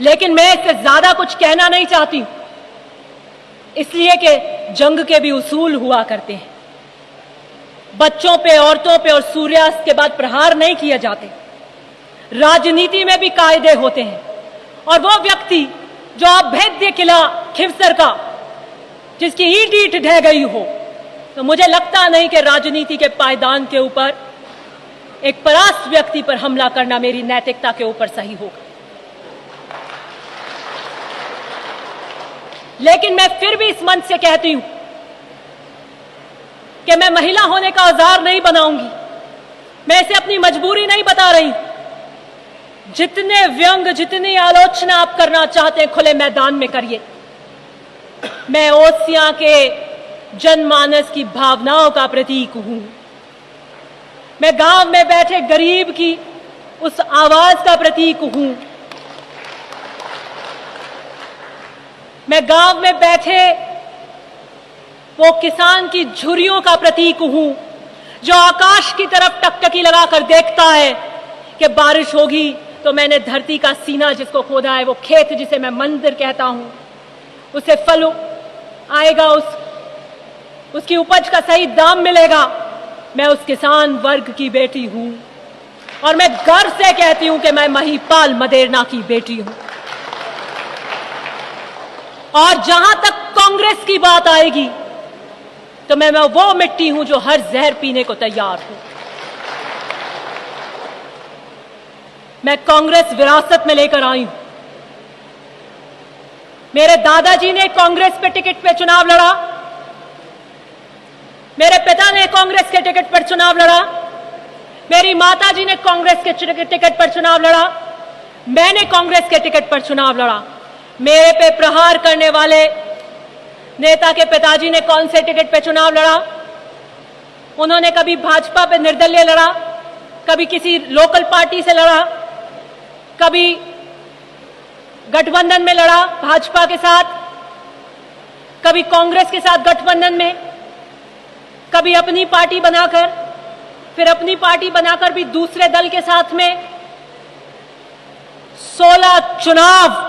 लेकिन मैं इससे ज्यादा कुछ कहना नहीं चाहती, इसलिए कि जंग के भी उसूल हुआ करते हैं। बच्चों पे, औरतों पे और सूर्यास्त के बाद प्रहार नहीं किए जाते। राजनीति में भी कायदे होते हैं। और वो व्यक्ति जो अभेद्य किला खिवसर का, जिसकी ईंट ईंट ढह गई हो, तो मुझे लगता नहीं कि राजनीति के पायदान के ऊपर एक परास्त व्यक्ति पर हमला करना मेरी नैतिकता के ऊपर सही होगा। लेकिन मैं फिर भी इस मंच से कहती हूं कि मैं महिला होने का औजार नहीं बनाऊंगी। मैं इसे अपनी मजबूरी नहीं बता रही। जितने व्यंग, जितनी आलोचना आप करना चाहते हैं, खुले मैदान में करिए। मैं ओसियां के जनमानस की भावनाओं का प्रतीक हूं। मैं गांव में बैठे गरीब की उस आवाज का प्रतीक हूं। मैं गांव में बैठे वो किसान की झुर्रियों का प्रतीक हूं, जो आकाश की तरफ टकटकी लगाकर देखता है कि बारिश होगी तो मैंने धरती का सीना जिसको खोदा है, वो खेत जिसे मैं मंदिर कहता हूं, उसे फल आएगा, उसकी उपज का सही दाम मिलेगा। मैं उस किसान वर्ग की बेटी हूं और मैं गर्व से कहती हूं कि मैं महिपाल मदेरना की बेटी हूं। और जहां तक कांग्रेस की बात आएगी तो मैं वो मिट्टी हूं जो हर जहर पीने को तैयार हूं। मैं कांग्रेस विरासत में लेकर आई हूं। मेरे दादाजी ने कांग्रेस पे टिकट पे चुनाव लड़ा, मेरे पिता ने कांग्रेस के टिकट पर चुनाव लड़ा, मेरी माताजी ने कांग्रेस के टिकट पर चुनाव लड़ा, मैंने कांग्रेस के टिकट पर चुनाव लड़ा। मेरे पे प्रहार करने वाले नेता के पिताजी ने कौन से टिकट पे चुनाव लड़ा? उन्होंने कभी भाजपा पे निर्दलीय लड़ा, कभी किसी लोकल पार्टी से लड़ा, कभी गठबंधन में लड़ा भाजपा के साथ, कभी कांग्रेस के साथ गठबंधन में, कभी अपनी पार्टी बनाकर, फिर अपनी पार्टी बनाकर भी दूसरे दल के साथ में। 16 चुनाव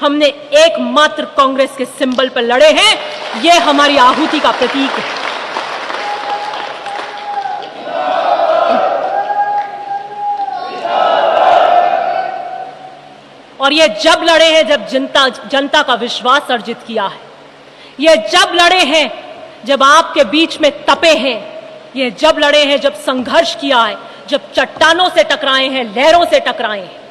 हमने एकमात्र कांग्रेस के सिंबल पर लड़े हैं। यह हमारी आहुति का प्रतीक है। और ये जब लड़े हैं जब जनता का विश्वास अर्जित किया है। ये जब लड़े हैं जब आपके बीच में तपे हैं। ये जब लड़े हैं जब संघर्ष किया है, जब चट्टानों से टकराए हैं, लहरों से टकराए हैं।